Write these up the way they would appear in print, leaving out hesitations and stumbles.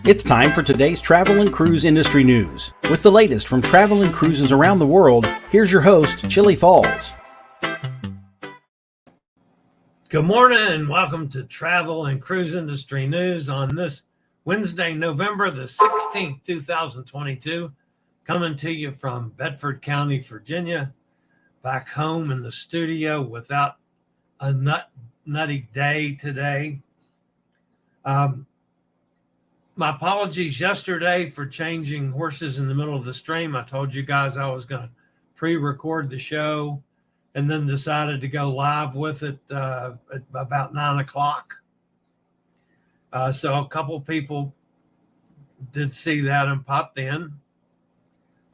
It's time for today's travel and cruise industry news. With the latest from travel and cruises around the world, here's your host, Chillie Falls. Good morning and welcome to Travel and Cruise Industry News on this Wednesday, November the 16th, 2022. Coming to you from Bedford County, Virginia, back home in the studio without a nutty day today. My apologies yesterday for changing horses in the middle of the stream. I told you guys I was going to pre-record the show and then decided to go live with it at about 9 o'clock. So a couple people did see that and popped in.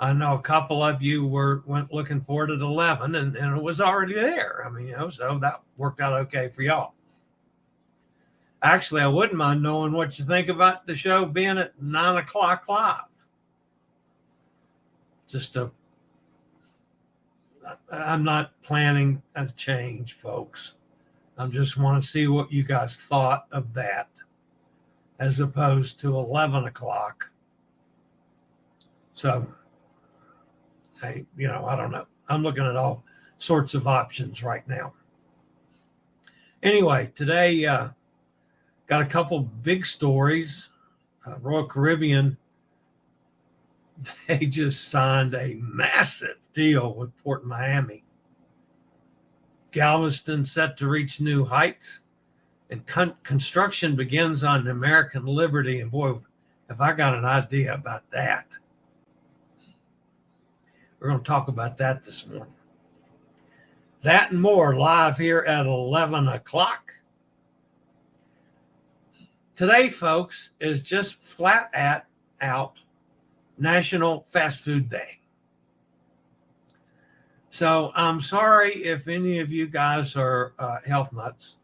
I know a couple of you went looking for it at 11 and it was already there. I mean, so that worked out okay for y'all. Actually, I wouldn't mind knowing what you think about the show being at 9 o'clock live. I'm not planning a change, folks. I just want to see what you guys thought of that as opposed to 11 o'clock. So, I don't know. I'm looking at all sorts of options right now. Anyway, today, got a couple big stories. Royal Caribbean, they just signed a massive deal with PortMiami. Galveston set to reach new heights, and construction begins on American Liberty. And boy, have I got an idea about that. We're going to talk about that this morning. That and more live here at 11 o'clock. Today, folks, is just flat out National Fast Food Day. So I'm sorry if any of you guys are health nuts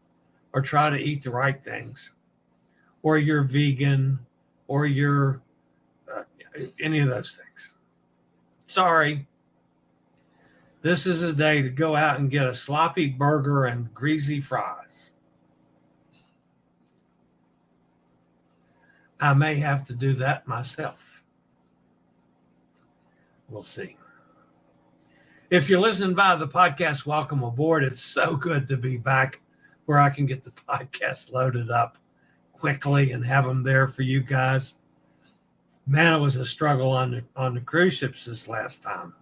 or try to eat the right things, or you're vegan, or you're any of those things. Sorry. This is a day to go out and get a sloppy burger and greasy fries. I may have to do that myself. We'll see. If you're listening via the podcast, welcome aboard. It's so good to be back where I can get the podcast loaded up quickly and have them there for you guys. Man, it was a struggle on the cruise ships this last time.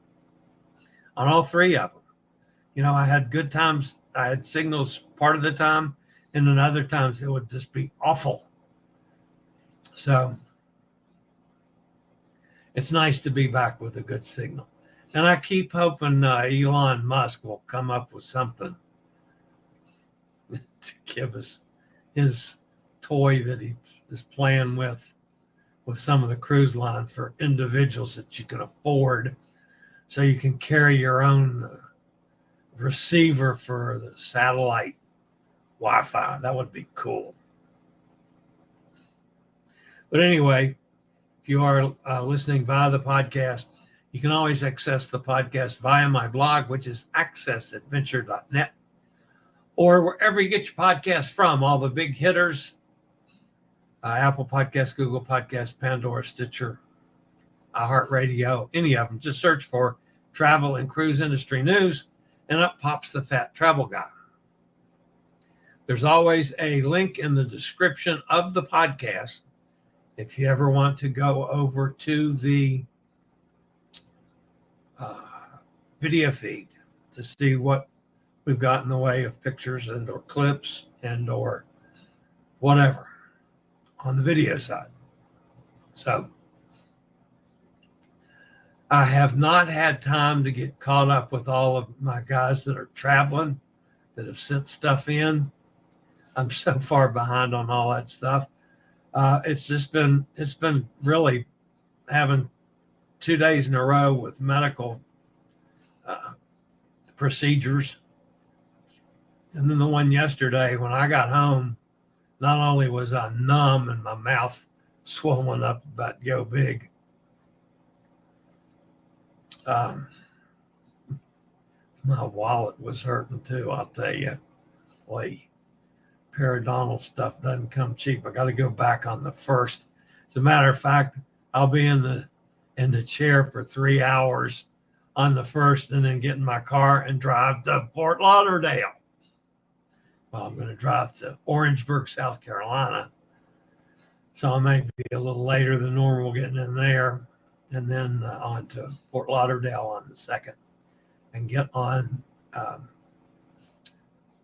On all three of them. I had good times. I had signals part of the time, and then other times it would just be awful. So it's nice to be back with a good signal. And I keep hoping Elon Musk will come up with something to give us his toy that he is playing with some of the cruise line for individuals that you can afford, so you can carry your own receiver for the satellite Wi-Fi. That would be cool. But anyway, if you are listening via the podcast, you can always access the podcast via my blog, which is accessadventure.net, or wherever you get your podcasts from, all the big hitters, Apple Podcasts, Google Podcasts, Pandora, Stitcher, iHeartRadio, any of them. Just search for Travel and Cruise Industry News, and up pops the Fat Travel Guy. There's always a link in the description of the podcast if you ever want to go over to the video feed to see what we've got in the way of pictures and or clips and or whatever on the video side. So I have not had time to get caught up with all of my guys that are traveling, that have sent stuff in. I'm so far behind on all that stuff. It's been really having 2 days in a row with medical procedures. And then the one yesterday when I got home, not only was I numb and my mouth swollen up about yo big, my wallet was hurting too, I'll tell you. Boy, periodontal stuff doesn't come cheap. I got to go back on the 1st. As a matter of fact, I'll be in the chair for 3 hours on the first, and then get in my car and drive to Fort Lauderdale. Well, I'm going to drive to Orangeburg, South Carolina. So I may be a little later than normal getting in there, and then on to Fort Lauderdale on the 2nd, and get on the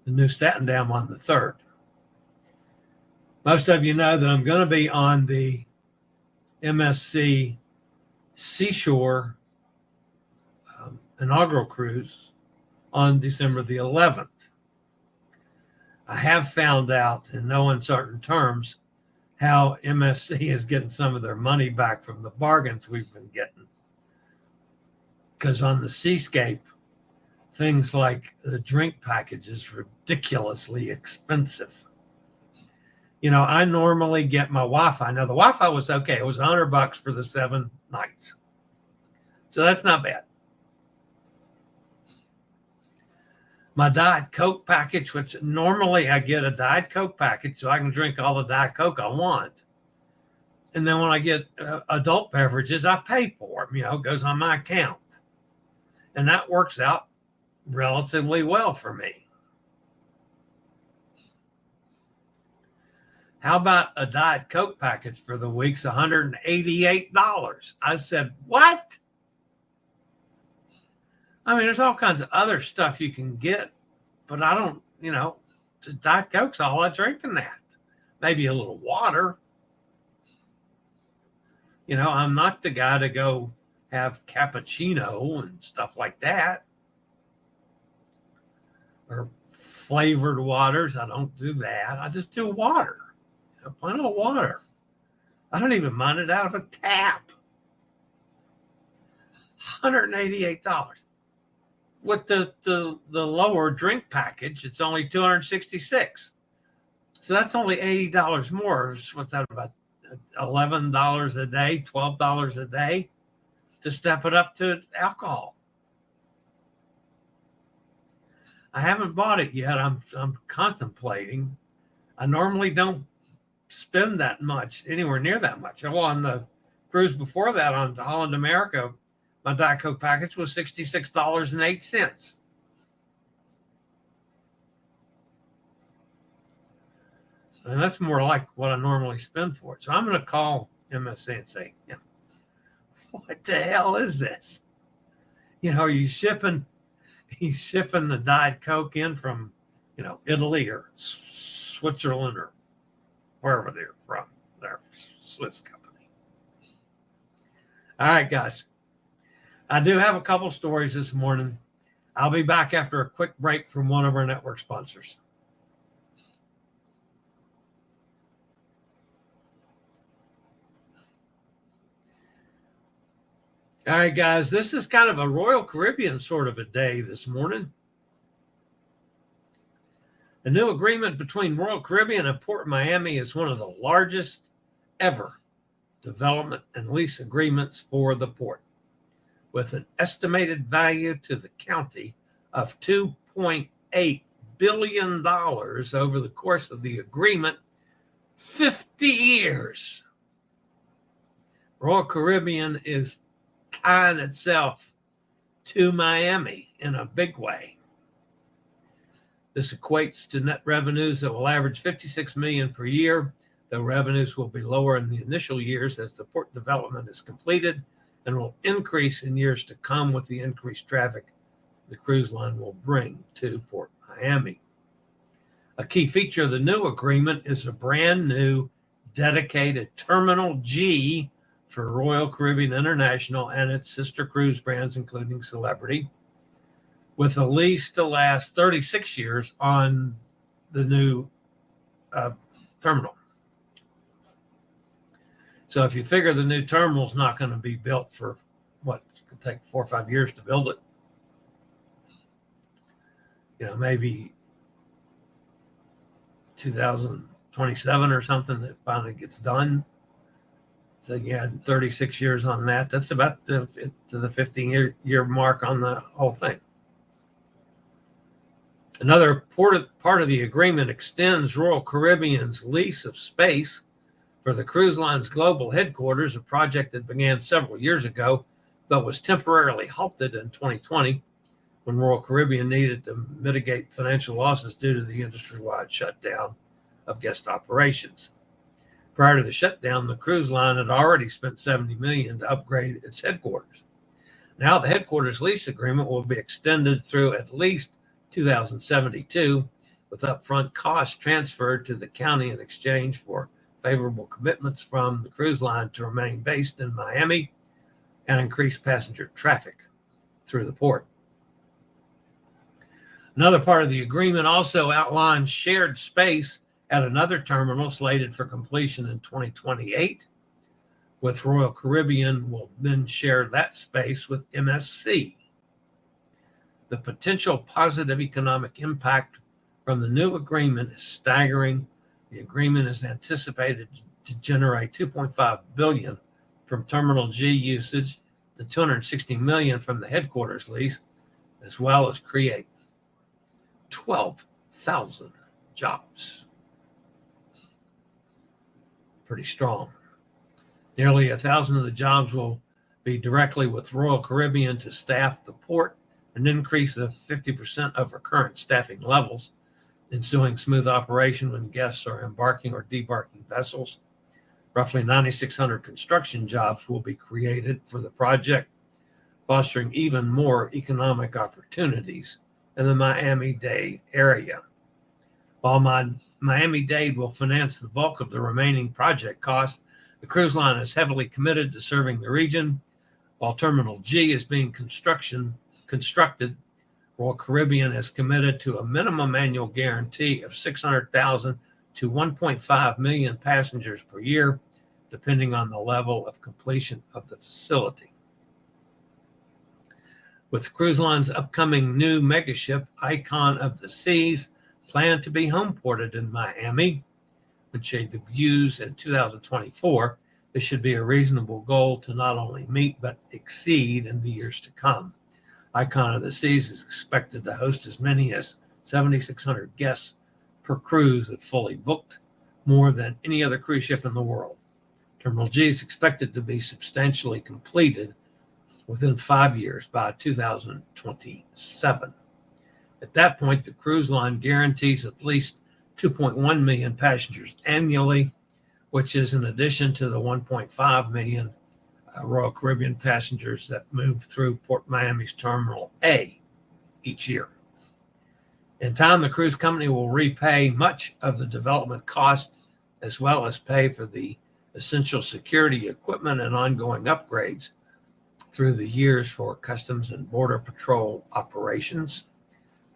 New Staten Dam on the 3rd. Most of you know that I'm going to be on the MSC Seashore inaugural cruise on December the 11th. I have found out in no uncertain terms how MSC is getting some of their money back from the bargains we've been getting. Because on the Seascape, things like the drink package is ridiculously expensive. You know, I normally get my Wi-Fi. Now, the Wi-Fi was okay. It was $100 for the 7 nights. So that's not bad. My Diet Coke package, which normally I get a Diet Coke package so I can drink all the Diet Coke I want. And then when I get adult beverages, I pay for them. You know, it goes on my account. And that works out relatively well for me. How about a Diet Coke package for the week's $188? I said, what? I mean, there's all kinds of other stuff you can get, but I don't, you know, Diet Coke's all I drink in that. Maybe a little water. You know, I'm not the guy to go have cappuccino and stuff like that. Or flavored waters. I don't do that. I just do water. Plain old water. I don't even mind it out of a tap. $188. With the lower drink package, it's only $266. So that's only $80 more. What's that, about $11 a day, $12 a day to step it up to alcohol? I haven't bought it yet. I'm contemplating. I normally don't spend that much, anywhere near that much. Well, on the cruise before that, on to Holland America, my Diet Coke package was $66.08. And that's more like what I normally spend for it. So I'm going to call MSC and say, yeah, what the hell is this? You know, are you shipping the Diet Coke in from, you know, Italy or Switzerland or wherever they're from? They're Swiss company. All right, guys. I do have a couple stories this morning. I'll be back after a quick break from one of our network sponsors. All right, guys, this is kind of a Royal Caribbean sort of a day this morning. A new agreement between Royal Caribbean and PortMiami is one of the largest ever development and lease agreements for the port, with an estimated value to the county of $2.8 billion over the course of the agreement, 50 years. Royal Caribbean is tying itself to Miami in a big way. This equates to net revenues that will average $56 million per year, though revenues will be lower in the initial years as the port development is completed, and will increase in years to come with the increased traffic the cruise line will bring to Port Miami. A key feature of the new agreement is a brand new dedicated Terminal G for Royal Caribbean International and its sister cruise brands, including Celebrity, with a lease to last 36 years on the new terminal. So if you figure the new terminal is not going to be built for what, it could take 4 or 5 years to build it. You know, maybe 2027 or something that finally gets done. So you had 36 years on that. That's about to the 15-year mark on the whole thing. Another part of the agreement extends Royal Caribbean's lease of space For the cruise line's global headquarters, a project that began several years ago but was temporarily halted in 2020 when Royal Caribbean needed to mitigate financial losses due to the industry-wide shutdown of guest operations. Prior to the shutdown, the cruise line had already spent $70 million to upgrade its headquarters. Now the headquarters lease agreement will be extended through at least 2072, with upfront costs transferred to the county in exchange for favorable commitments from the cruise line to remain based in Miami and increase passenger traffic through the port. Another part of the agreement also outlines shared space at another terminal slated for completion in 2028, with Royal Caribbean will then share that space with MSC. The potential positive economic impact from the new agreement is staggering. The agreement is anticipated to generate $2.5 billion from Terminal G usage, the $260 million from the headquarters lease, as well as create 12,000 jobs. Pretty strong. Nearly 1,000 of the jobs will be directly with Royal Caribbean to staff the port, an increase of 50% over current staffing levels, ensuing smooth operation when guests are embarking or debarking vessels. Roughly 9,600 construction jobs will be created for the project, fostering even more economic opportunities in the Miami-Dade area. While Miami-Dade will finance the bulk of the remaining project costs, the cruise line is heavily committed to serving the region. While Terminal G is being constructed, Royal Caribbean has committed to a minimum annual guarantee of 600,000 to 1.5 million passengers per year, depending on the level of completion of the facility. With the cruise line's upcoming new megaship, Icon of the Seas, planned to be homeported in Miami, which it debuts in 2024, this should be a reasonable goal to not only meet but exceed in the years to come. Icon of the Seas is expected to host as many as 7,600 guests per cruise if fully booked, more than any other cruise ship in the world. Terminal G is expected to be substantially completed within 5 years by 2027. At that point, the cruise line guarantees at least 2.1 million passengers annually, which is in addition to the 1.5 million Royal Caribbean passengers that move through PortMiami's Terminal A each year. In time, the cruise company will repay much of the development costs as well as pay for the essential security equipment and ongoing upgrades through the years for Customs and Border Patrol operations.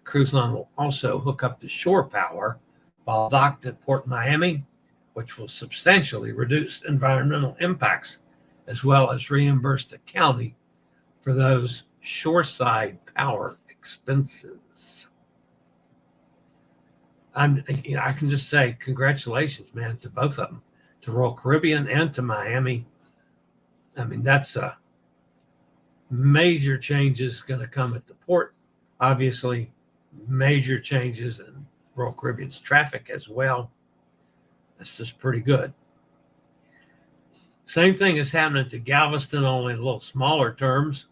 The cruise line will also hook up to shore power while docked at Port Miami, which will substantially reduce environmental impacts, as well as reimburse the county for those shoreside power expenses. I can just say congratulations, man, to both of them, to Royal Caribbean and to Miami. I mean, that's a major changes going to come at the port. Obviously, major changes in Royal Caribbean's traffic as well. That's just pretty good. Same thing is happening to Galveston, only in a little smaller terms.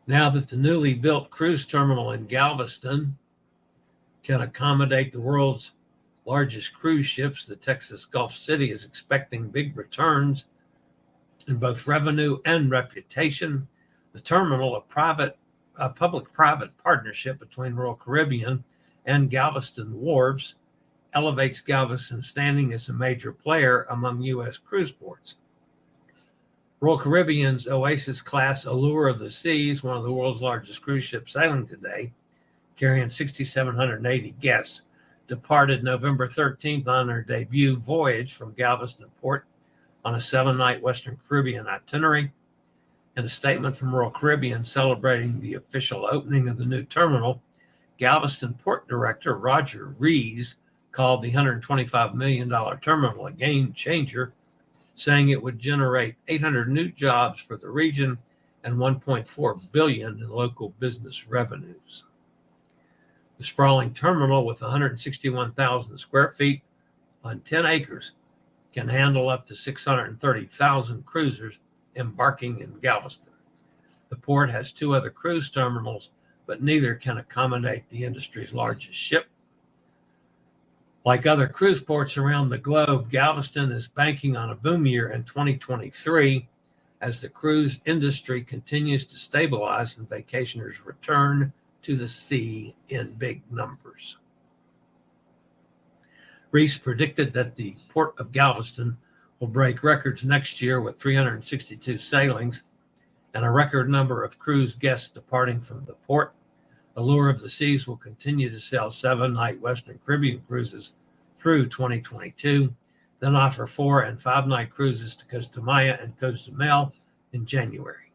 Now that the newly built cruise terminal in Galveston can accommodate the world's largest cruise ships, the Texas Gulf City is expecting big returns in both revenue and reputation. The terminal, a public-private partnership between Royal Caribbean and Galveston Wharves, elevates Galveston's standing as a major player among U.S. cruise ports. Royal Caribbean's Oasis-class Allure of the Seas, one of the world's largest cruise ships sailing today, carrying 6,780 guests, departed November 13th on her debut voyage from Galveston Port on a 7-night Western Caribbean itinerary. In a statement from Royal Caribbean celebrating the official opening of the new terminal, Galveston Port Director Roger Rees called the $125 million terminal a game changer, saying it would generate 800 new jobs for the region and $1.4 billion in local business revenues. The sprawling terminal with 161,000 square feet on 10 acres can handle up to 630,000 cruisers embarking in Galveston. The port has 2 other cruise terminals, but neither can accommodate the industry's largest ship. Like other cruise ports around the globe, Galveston is banking on a boom year in 2023 as the cruise industry continues to stabilize and vacationers return to the sea in big numbers. Reese predicted that the Port of Galveston will break records next year with 362 sailings and a record number of cruise guests departing from the port. Allure of the Seas will continue to sell 7-night Western Caribbean cruises through 2022, then offer 4- and 5-night cruises to Costa Maya and Cozumel in January.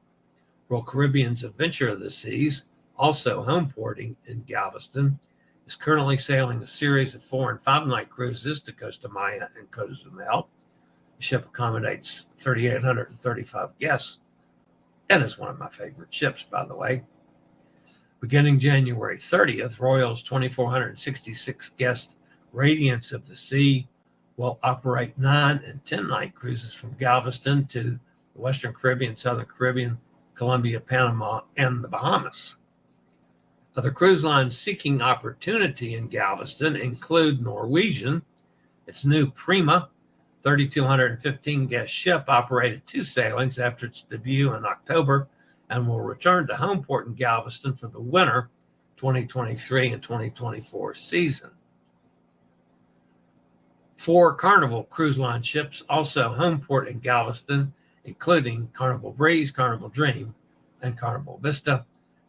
Royal Caribbean's Adventure of the Seas, also home porting in Galveston, is currently sailing a series of 4- and 5-night cruises to Costa Maya and Cozumel. The ship accommodates 3,835 guests and is one of my favorite ships, by the way. Beginning January 30th, Royal's 2,466 guest Radiance of the Sea will operate 9- and 10-night cruises from Galveston to the Western Caribbean, Southern Caribbean, Colombia, Panama, and the Bahamas. Other cruise lines seeking opportunity in Galveston include Norwegian. Its new Prima 3,215 guest ship operated 2 sailings after its debut in October and will return to home port in Galveston for the winter 2023 and 2024 season. 4 Carnival Cruise Line ships also home port in Galveston, including Carnival Breeze, Carnival Dream, and Carnival Vista.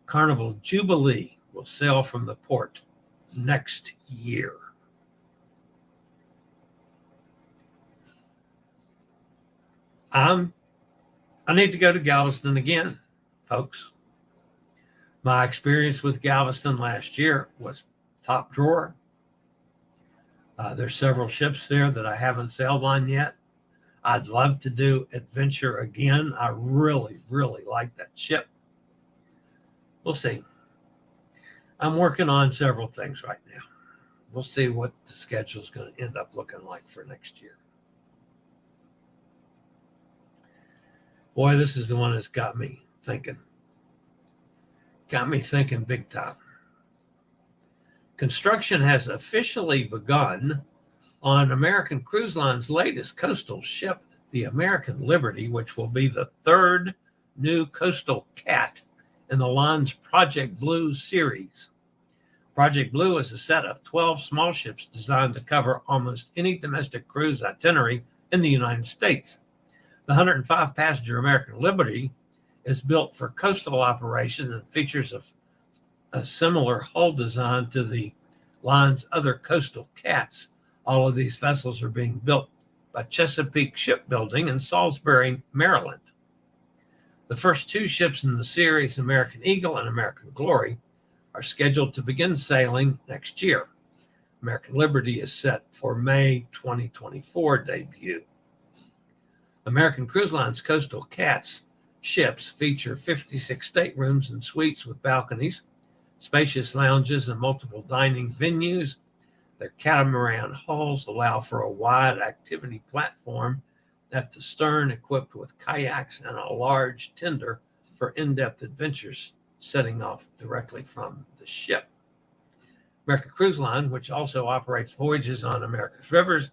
Carnival Jubilee will sail from the port next year. I need to go to Galveston again, folks. My experience with Galveston last year was top drawer. There's several ships there that I haven't sailed on yet. I'd love to do Adventure again. I really, really like that ship. We'll see. I'm working on several things right now. We'll see what the schedule is going to end up looking like for next year. Boy, this is the one that's got me thinking. Got me thinking big time. Construction has officially begun on American Cruise Line's latest coastal ship, the American Liberty, which will be the 3rd new coastal cat in the line's Project Blue series. Project Blue is a set of 12 small ships designed to cover almost any domestic cruise itinerary in the United States. The 105-passenger American Liberty is built for coastal operation and features a similar hull design to the line's other coastal cats. All of these vessels are being built by Chesapeake Shipbuilding in Salisbury, Maryland. The first 2 ships in the series, American Eagle and American Glory, are scheduled to begin sailing next year. American Liberty is set for May 2024 debut. American Cruise Line's Coastal Cats ships feature 56 staterooms and suites with balconies, spacious lounges, and multiple dining venues. Their catamaran hulls allow for a wide activity platform at the stern, equipped with kayaks and a large tender for in-depth adventures setting off directly from the ship. American Cruise Line, which also operates voyages on America's rivers,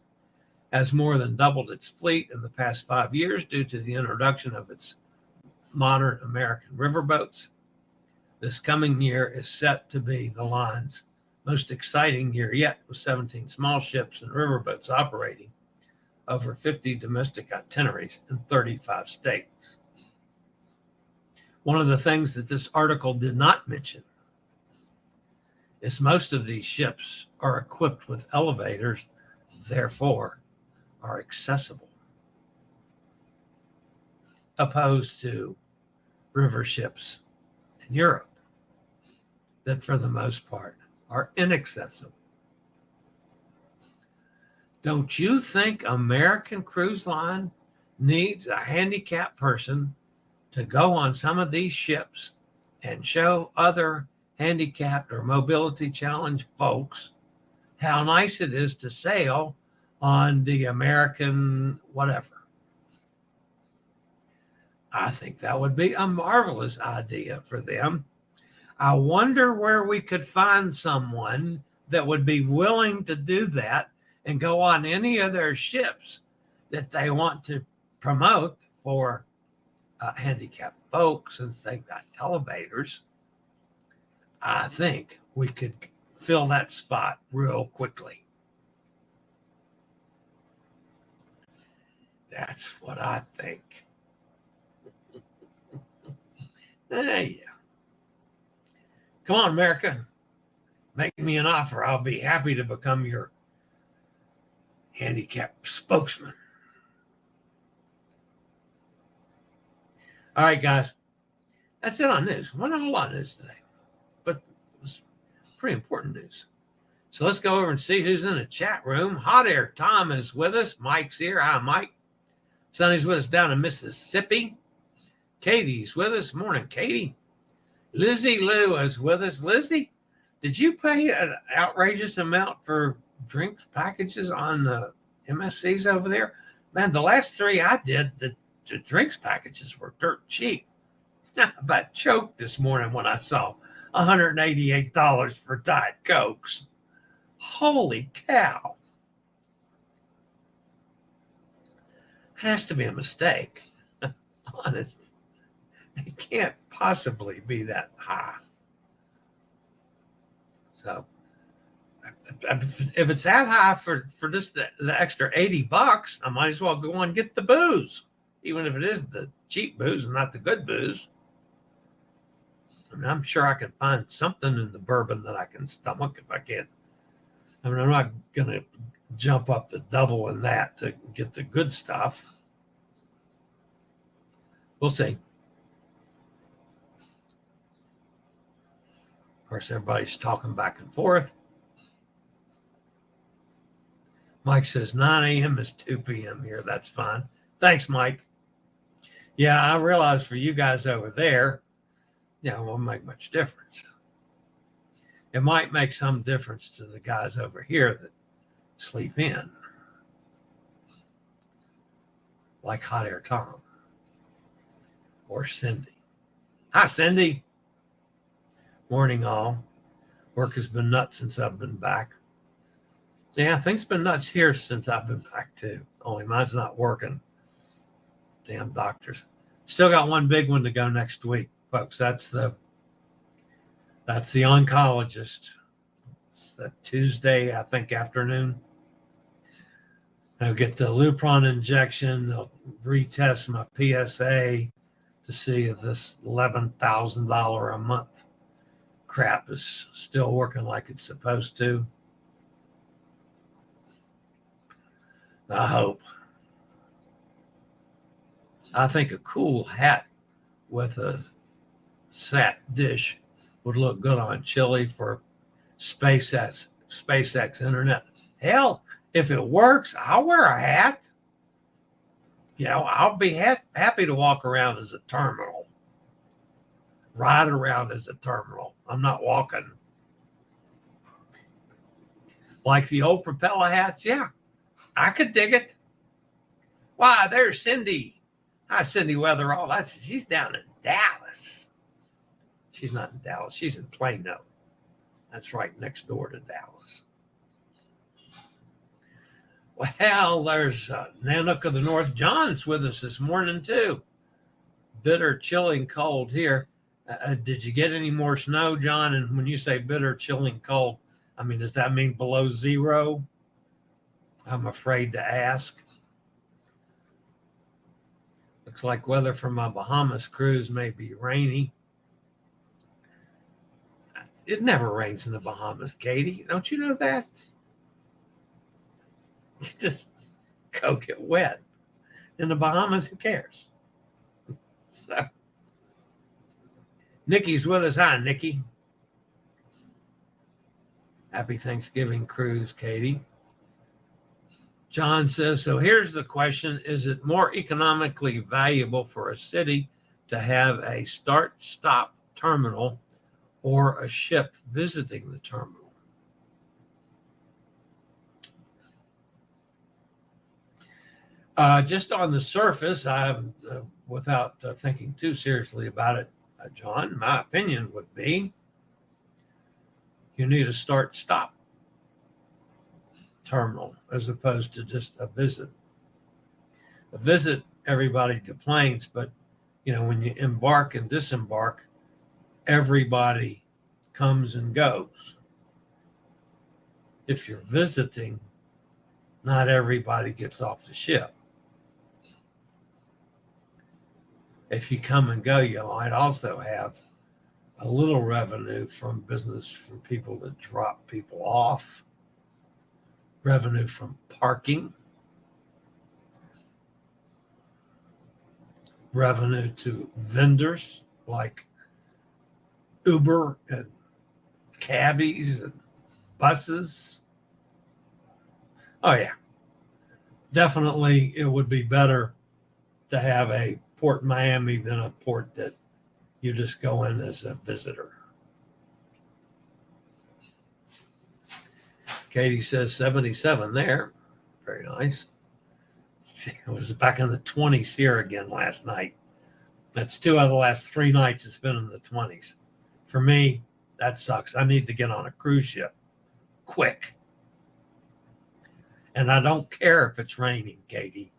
has more than doubled its fleet in the past 5 years due to the introduction of its modern American riverboats. This coming year is set to be the line's most exciting year yet, with 17 small ships and riverboats operating over 50 domestic itineraries in 35 states. One of the things that this article did not mention is most of these ships are equipped with elevators, therefore are accessible, opposed to river ships in Europe that for the most part are inaccessible. Don't you think American Cruise Line needs a handicapped person to go on some of these ships and show other handicapped or mobility challenged folks how nice it is to sail on the American whatever. I think that would be a marvelous idea for them. I wonder where we could find someone that would be willing to do that and go on any of their ships that they want to promote for handicapped folks, since they've got elevators. I think we could fill that spot real quickly. That's what I think. Yeah. Come on, America. Make me an offer. I'll be happy to become your handicap spokesman. All right, guys. That's it on news. Well, not a lot of news today, but it was pretty important news. So let's go over and see who's in the chat room. Hot Air Tom is with us. Mike's here. Hi, Mike. Sonny's with us down in Mississippi. Katie's with us. Morning, Katie. Lizzie Lou is with us. Lizzie, did you pay an outrageous amount for drink packages on the MSCs over there? Man, the last 3 I did, the drinks packages were dirt cheap. I about choked this morning when I saw $188 for Diet Cokes. Holy cow. It has to be a mistake. Honest. It can't possibly be that high. So if it's that high for just the extra $80, I might as well go and get the booze, even if it is the cheap booze and not the good booze. I mean, I'm sure I can find something in the bourbon that I can stomach if I can. I mean, I'm not going to jump up to double in that to get the good stuff. We'll see. Of course, everybody's talking back and forth. Mike says 9 a.m. is 2 p.m. here. That's fine. Thanks, Mike. Yeah, I realize for you guys over there, it won't make much difference. It might make some difference to the guys over here that sleep in, like Hot Air Tom or Cindy. Hi, Cindy. Morning, all. Work has been nuts since I've been back. Yeah, things been nuts here since I've been back too. Only mine's not working. Damn doctors. Still got one big one to go next week, folks. That's the oncologist. It's the Tuesday, I think, afternoon. I'll get the Lupron injection. They'll retest my PSA to see if this $11,000 a month crap is still working like it's supposed to. I hope. I think a cool hat with a sat dish would look good on Chillie for SpaceX internet. Hell, if it works, I'll wear a hat. I'll be happy to walk around as a terminal. Ride around as a terminal. I'm not walking. Like the old propeller hats, yeah. I could dig it. Why, there's Cindy. Hi, Cindy Weatherall. She's down in Dallas. She's not in Dallas. She's in Plano. That's right next door to Dallas. Well, there's Nanook of the North. John's with us this morning, too. Bitter, chilling, cold here. Did you get any more snow, John? And when you say bitter, chilling, cold, I mean, does that mean below zero? I'm afraid to ask. Looks like weather for my Bahamas cruise may be rainy. It never rains in the Bahamas, Katie. Don't you know that? You just go get wet. In the Bahamas, who cares? So, Nikki's with us. Hi, Nikki. Happy Thanksgiving cruise, Katie. John says, so here's the question. Is it more economically valuable for a city to have a start-stop terminal or a ship visiting the terminal? Just on the surface, without thinking too seriously about it, John, my opinion would be you need a start-stop terminal as opposed to just a visit. A visit, everybody deplanes, but when you embark and disembark, everybody comes and goes. If you're visiting, not everybody gets off the ship. If you come and go, you might also have a little revenue from business from people that drop people off, revenue from parking, revenue to vendors like Uber and cabbies and buses. Oh, yeah. Definitely, it would be better to have a PortMiami than a port that you just go in as a visitor. Katie says 77 there. Very nice. It was back in the 20s here again last night. That's 2 out of the last 3 nights it's been in the 20s. For me, that sucks. I need to get on a cruise ship quick. And I don't care if it's raining, Katie.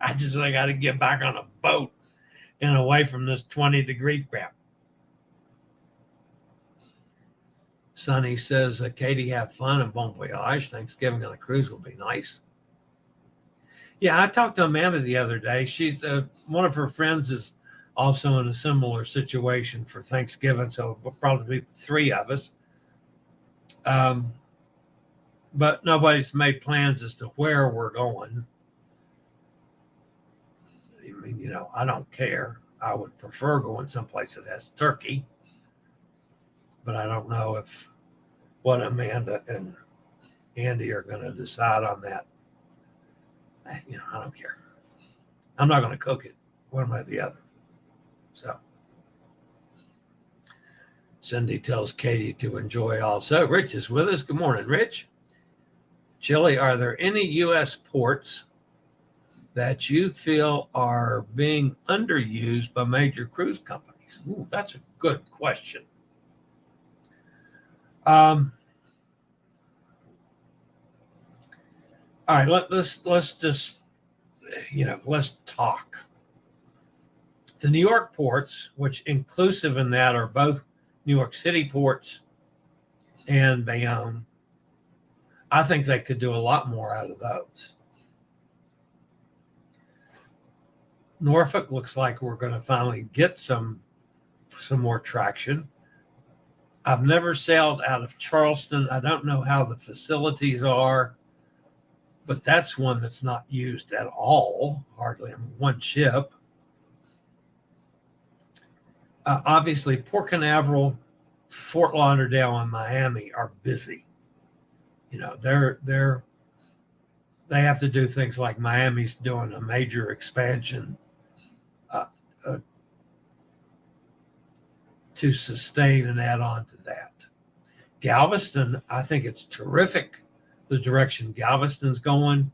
I got to get back on a boat and away from this 20-degree crap. Sonny says, Katie, have fun and bon voyage. Thanksgiving on a cruise will be nice. Yeah, I talked to Amanda the other day. She's one of her friends is also in a similar situation for Thanksgiving, so we'll probably be 3 of us. But nobody's made plans as to where we're going. I mean, I don't care. I would prefer going someplace that has turkey, but I don't know what Amanda and Andy are going to decide on that. I don't care. I'm not going to cook it one way or the other. So Cindy tells Katie to enjoy also. Rich is with us. Good morning, Rich. Chillie, are there any U.S. ports that you feel are being underused by major cruise companies? Ooh, that's a good question. All right, let's just let's talk. The New York ports, which inclusive in that are both New York City ports and Bayonne, I think they could do a lot more out of those. Norfolk looks like we're going to finally get some more traction. I've never sailed out of Charleston. I don't know how the facilities are, but that's one that's not used at all, hardly. One ship. Obviously, Port Canaveral, Fort Lauderdale, and Miami are busy. They have to do things like Miami's doing a major expansion to sustain and add on to that. Galveston, I think it's terrific the direction Galveston's going.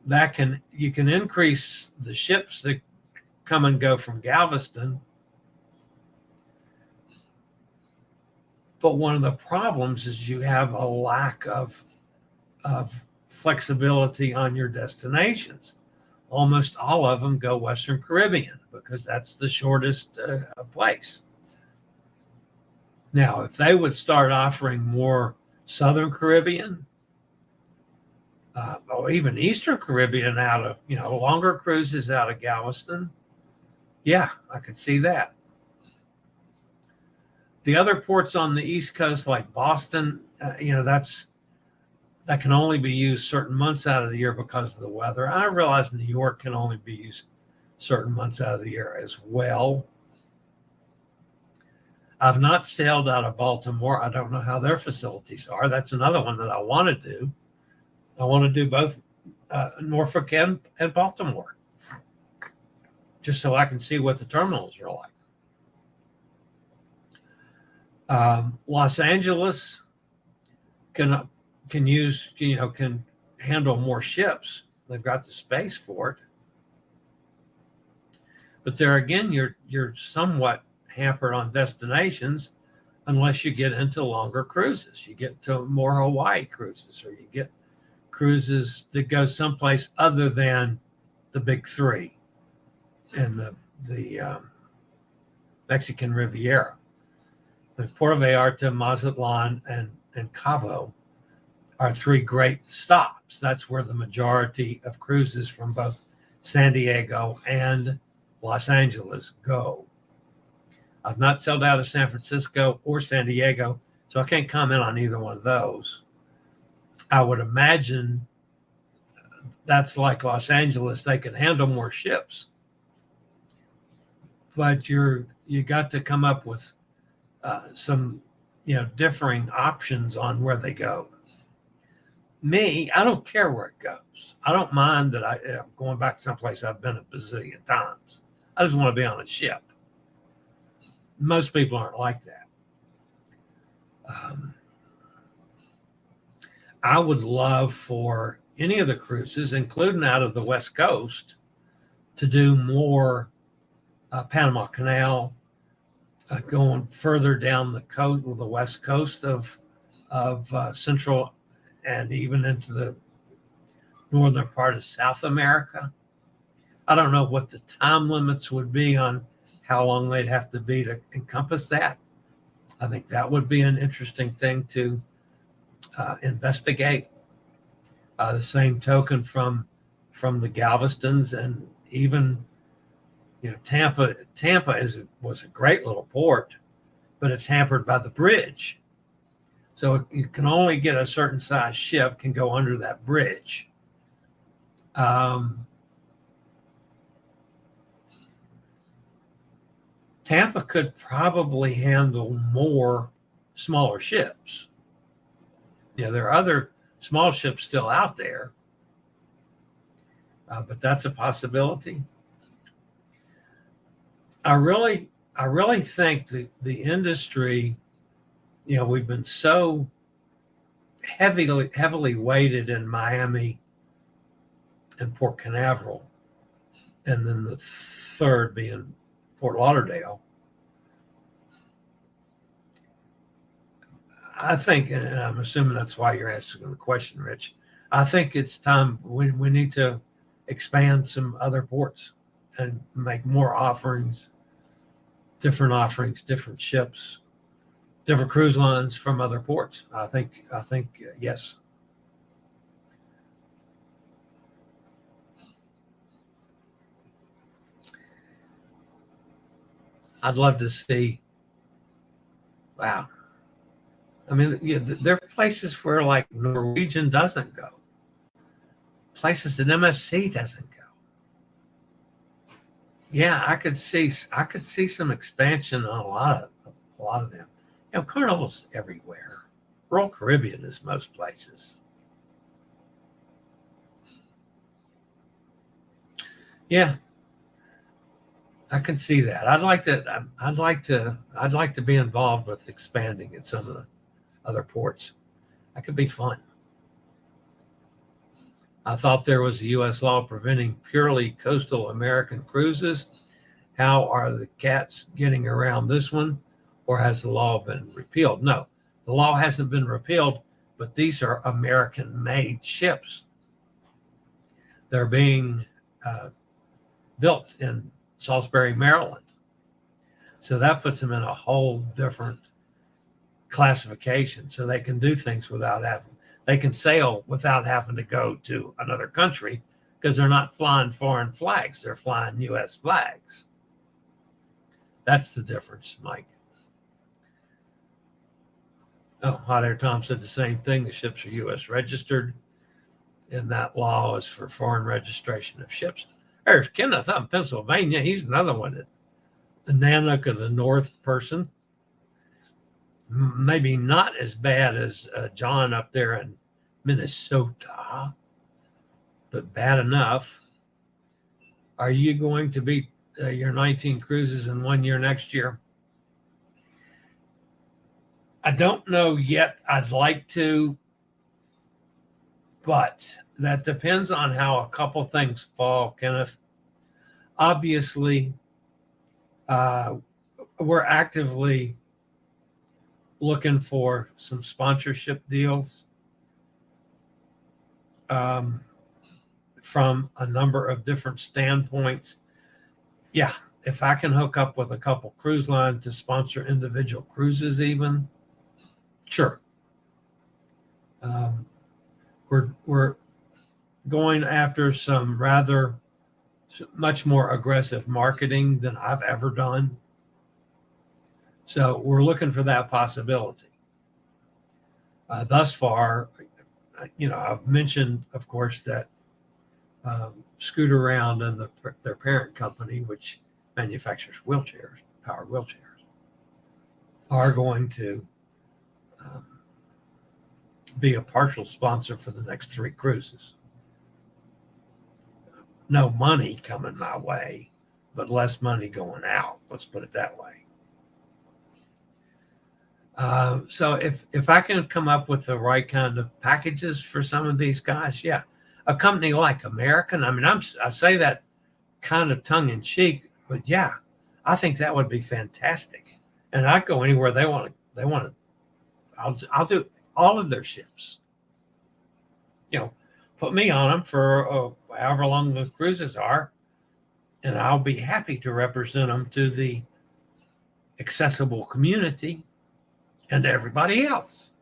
You can increase the ships that come and go from Galveston. But one of the problems is you have a lack of flexibility on your destinations. Almost all of them go Western Caribbean because that's the shortest place. Now, if they would start offering more Southern Caribbean or even Eastern Caribbean out of, longer cruises out of Galveston, yeah, I could see that. The other ports on the East Coast, like Boston, that can only be used certain months out of the year because of the weather. I realize New York can only be used certain months out of the year as well. I've not sailed out of Baltimore. I don't know how their facilities are. That's another one that I want to do. I want to do both Norfolk and Baltimore, just so I can see what the terminals are like. Los Angeles can handle more ships, They've got the space for it. But there again, you're somewhat hampered on destinations unless you get into longer cruises. You get to more Hawaii cruises, or you get cruises that go someplace other than the big three and the Mexican Riviera. And Puerto Vallarta, Mazatlan, and Cabo are three great stops. That's where the majority of cruises from both San Diego and Los Angeles go. I've not sailed out of San Francisco or San Diego, so I can't comment on either one of those. I would imagine that's like Los Angeles. They can handle more ships, but you got to come up with some differing options on where they go. Me, I don't care where it goes. I don't mind that I'm going back to someplace I've been a bazillion times. I just want to be on a ship. Most people aren't like that. I would love for any of the cruises, including out of the West Coast, to do more Panama Canal, going further down the coast, the West Coast of Central and even into the northern part of South America. I don't know what the time limits would be on how long they'd have to be to encompass that. I think that would be an interesting thing to investigate. The same token from the Galvestons, and even Tampa was a great little port, but it's hampered by the bridge. So you can only get a certain size ship can go under that bridge. Tampa could probably handle more smaller ships. There are other small ships still out there, but that's a possibility. I really think the industry, we've been so heavily weighted in Miami and Port Canaveral, and then the third being Fort Lauderdale. I think, and I'm assuming that's why you're asking the question, Rich, I think it's time we need to expand some other ports and make more offerings, different ships, different cruise lines from other ports. I think yes. I'd love to see. Wow. I mean, there are places where like Norwegian doesn't go. Places that MSC doesn't go. Yeah, I could see some expansion on a lot of them. Carnival's everywhere. Royal Caribbean is most places. Yeah, I can see that. I'd like to be involved with expanding at some of the other ports. That could be fun. I thought there was a U.S. law preventing purely coastal American cruises. How are the cats getting around this one, or has the law been repealed? No, the law hasn't been repealed, but these are American-made ships. They're being built in Salisbury, Maryland. So that puts them in a whole different classification. So they can do things they can sail without having to go to another country, because they're not flying foreign flags. They're flying U.S. flags. That's the difference, Mike. Oh, Hot Air Tom said the same thing. The ships are U.S. registered, and that law is for foreign registration of ships. There's Kenneth up in Pennsylvania. He's another one, the Nanook of the North person. Maybe not as bad as John up there in Minnesota, but bad enough. Are you going to beat your 19 cruises in 1 year next year? I don't know yet. I'd like to. But that depends on how a couple things fall, Kenneth. Obviously, we're actively looking for some sponsorship deals from a number of different standpoints. Yeah, if I can hook up with a couple cruise lines to sponsor individual cruises, even, sure. We're going after some rather much more aggressive marketing than I've ever done. So we're looking for that possibility. Thus far, I've mentioned, of course, that Scoot Around and their parent company, which manufactures wheelchairs, powered wheelchairs, are going to be a partial sponsor for the next 3 cruises. No money coming my way, but less money going out. Let's put it that way. So if I can come up with the right kind of packages for some of these guys, yeah, a company like American. I mean, I say that kind of tongue in cheek, but yeah, I think that would be fantastic. And I'd go anywhere they want to. I'll do all of their ships. Put me on them for however long the cruises are, and I'll be happy to represent them to the accessible community and everybody else.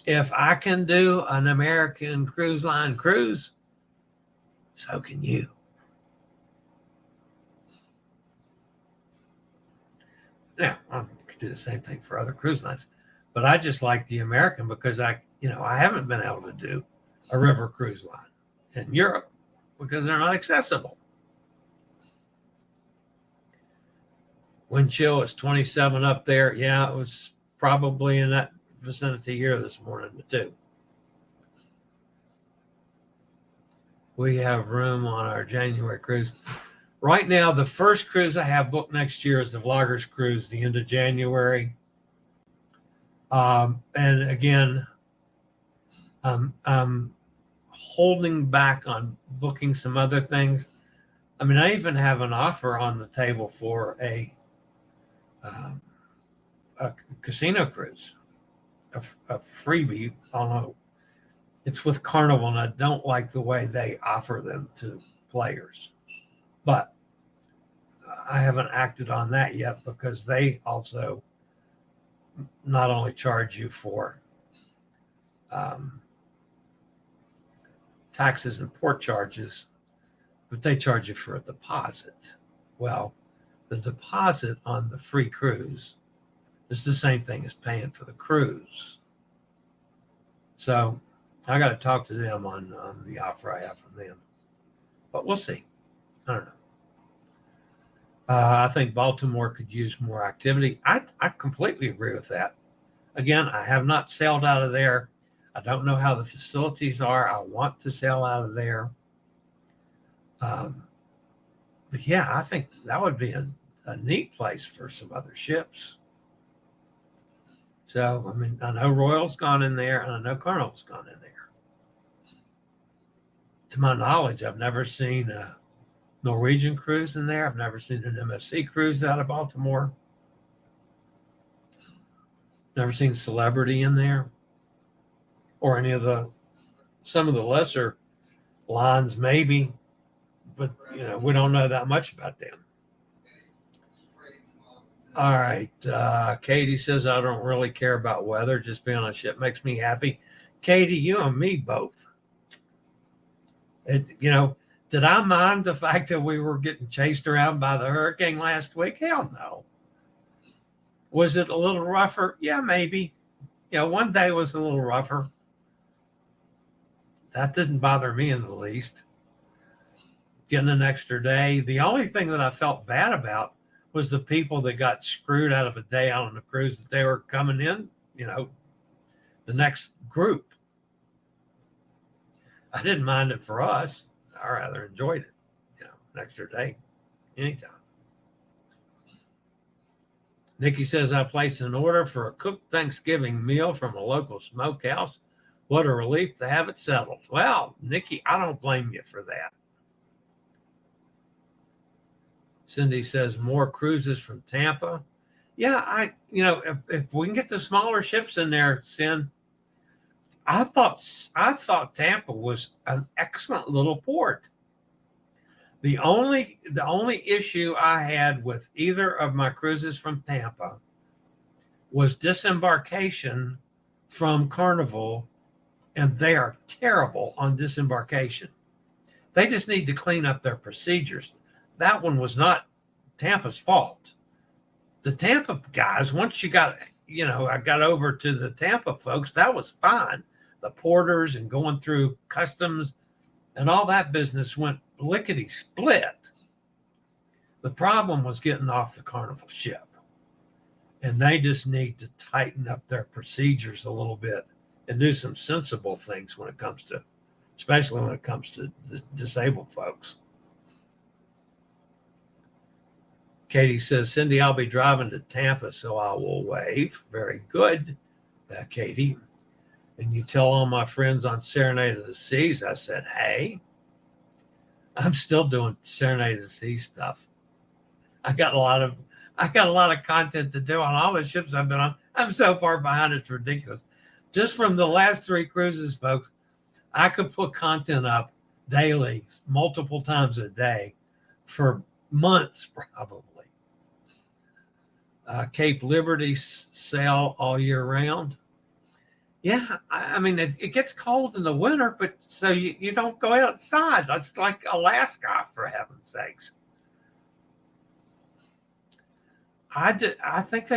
If I can do an American Cruise Line cruise, so can you. Now, I could do the same thing for other cruise lines, but I just like the American because I haven't been able to do a river cruise line in Europe because they're not accessible. Wind chill is 27 up there. Yeah, it was probably in that vicinity here this morning too. We have room on our January cruise. Right now, the first cruise I have booked next year is the Vloggers Cruise, the end of January. And again, I'm holding back on booking some other things. I mean, I even have an offer on the table for a casino cruise, a freebie. Although it's with Carnival, and I don't like the way they offer them to players. But I haven't acted on that yet because they also not only charge you for taxes and port charges, but they charge you for a deposit. Well, the deposit on the free cruise is the same thing as paying for the cruise. So I got to talk to them on the offer I have from them. But we'll see. I don't know. I think Baltimore could use more activity. I completely agree with that. Again, I have not sailed out of there. I don't know how the facilities are. I want to sail out of there. But yeah, I think that would be a neat place for some other ships. So, I mean, I know Royal's gone in there, and I know Carnival's gone in there. To my knowledge, I've never seen a Norwegian cruise in there. I've never seen an MSC cruise out of Baltimore. Never seen Celebrity in there, or any of some of the lesser lines, maybe, but we don't know that much about them. All right, Katie says, I don't really care about weather. Just being on a ship makes me happy. Katie, you and me both. Did I mind the fact that we were getting chased around by the hurricane last week? Hell no. Was it a little rougher? Yeah, maybe. One day was a little rougher. That didn't bother me in the least. Getting an extra day. The only thing that I felt bad about was the people that got screwed out of a day out on the cruise that they were coming in, the next group. I didn't mind it for us. I rather enjoyed it, an extra day, anytime. Nikki says, I placed an order for a cooked Thanksgiving meal from a local smokehouse What a relief to have it settled. Well, Nikki, I don't blame you for that. Cindy says more cruises from Tampa. Yeah, if we can get the smaller ships in there, Sin, I thought Tampa was an excellent little port. The only issue I had with either of my cruises from Tampa was disembarkation from Carnival, and they are terrible on disembarkation. They just need to clean up their procedures. That one was not Tampa's fault. The Tampa guys, once I got over to the Tampa folks, that was fine. The porters and going through customs and all that business went lickety split. The problem was getting off the Carnival ship. And they just need to tighten up their procedures a little bit and do some sensible things especially when it comes to the disabled folks. Katie says, Cindy, I'll be driving to Tampa, so I will wave. Very good, Katie. And you tell all my friends on Serenade of the Seas, I said, hey, I'm still doing Serenade of the Seas stuff. I got a lot of content to do on all the ships I've been on. I'm so far behind, it's ridiculous. Just from the last 3 cruises, folks, I could put content up daily, multiple times a day for months, probably. Cape Liberty sail all year round. Yeah, I mean, it gets cold in the winter, but so you don't go outside. That's like Alaska, for heaven's sakes. I think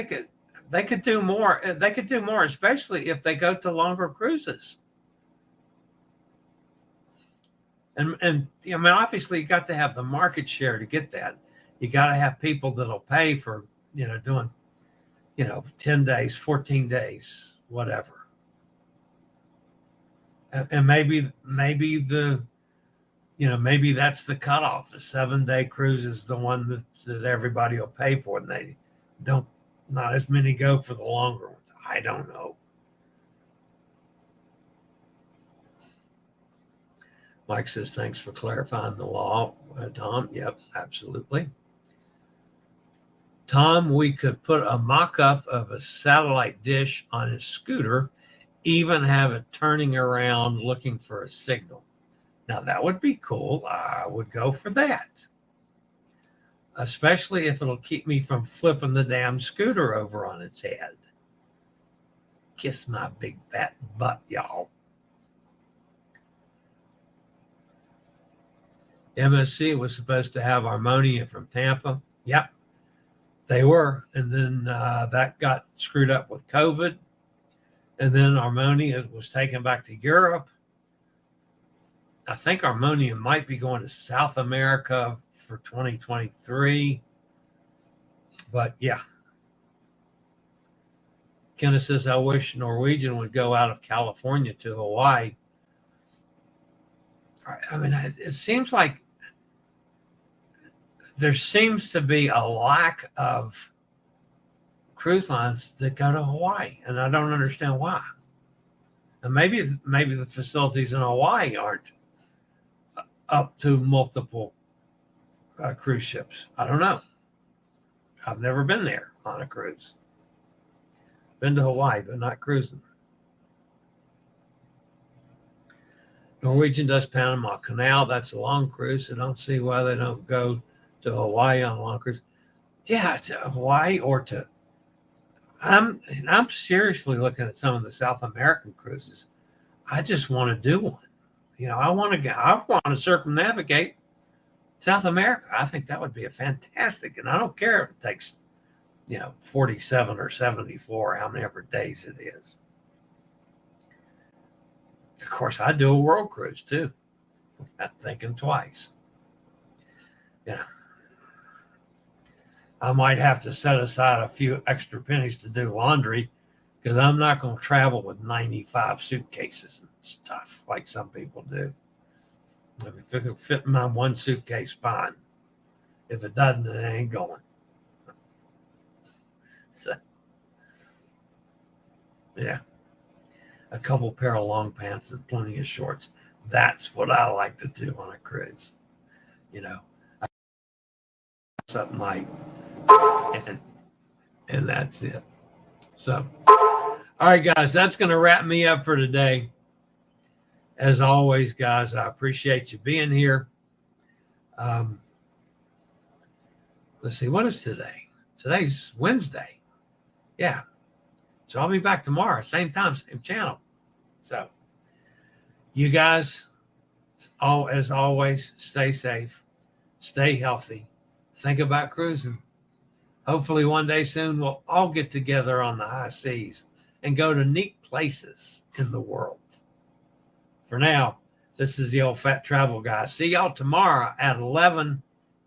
they could do more. They could do more, especially if they go to longer cruises. And I mean, obviously, you got to have the market share to get that. You got to have people that'll pay for doing 10 days, 14 days, whatever. And maybe that's the cutoff. The 7-day cruise is the one that everybody will pay for, and they not as many go for the longer ones. I don't know. Mike says, thanks for clarifying the law, Tom. Yep, absolutely. Tom, we could put a mock-up of a satellite dish on his scooter, even have it turning around looking for a signal. Now, that would be cool. I would go for that, especially if it'll keep me from flipping the damn scooter over on its head. Kiss my big fat butt, y'all. MSC was supposed to have Harmonia from Tampa. Yep, they were. And then that got screwed up with COVID. And then Harmonia was taken back to Europe. I think Harmonia might be going to South America for 2023. But yeah. Kenneth says, I wish Norwegian would go out of California to Hawaii. I mean, it seems like there seems to be a lack of cruise lines that go to Hawaii, and I don't understand why. And maybe the facilities in Hawaii aren't up to multiple cruise ships. I don't know. I've never been there on a cruise. Been to Hawaii, but not cruising. Norwegian does Panama Canal. That's a long cruise. I don't see why they don't go to Hawaii on a long cruise. Yeah, to Hawaii or to. I'm seriously looking at some of the South American cruises. I just want to do one. I want to circumnavigate South America. I think that would be a fantastic, and I don't care if it takes, 47 or 74, how many ever days it is. Of course, I'd do a world cruise too. Not thinking twice. I might have to set aside a few extra pennies to do laundry because I'm not going to travel with 95 suitcases and stuff like some people do. If it can fit in my one suitcase, fine. If it doesn't, it ain't going. Yeah. a couple pair of long pants and plenty of shorts. That's what I like to do on a cruise. You know, something like, and that's it. So, all right, guys, that's going to wrap me up for today. As always, guys, I appreciate you being here. Let's see, what is today? Today's Wednesday. Yeah. So I'll be back tomorrow, same time, same channel. So you guys, as always, stay safe, stay healthy, think about cruising. Hopefully one day soon we'll all get together on the high seas and go to neat places in the world. For now, this is the old fat travel guy. See y'all tomorrow at 11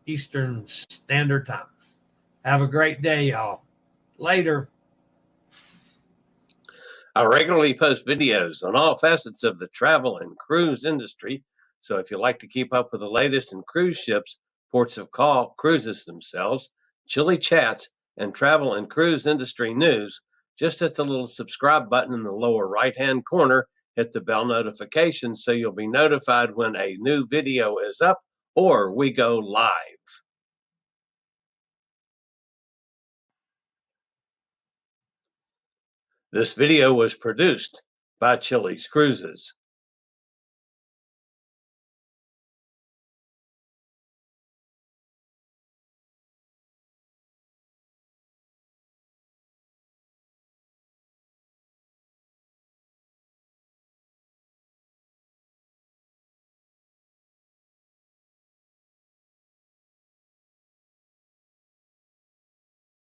Eastern Standard Time. Have a great day, y'all. Later. I regularly post videos on all facets of the travel and cruise industry. So if you like to keep up with the latest in cruise ships, ports of call, cruises themselves, Chillie chats, and travel and cruise industry news, just hit the little subscribe button in the lower right-hand corner. Hit the bell notification so you'll be notified when a new video is up or we go live. This video was produced by Chillie's Cruises.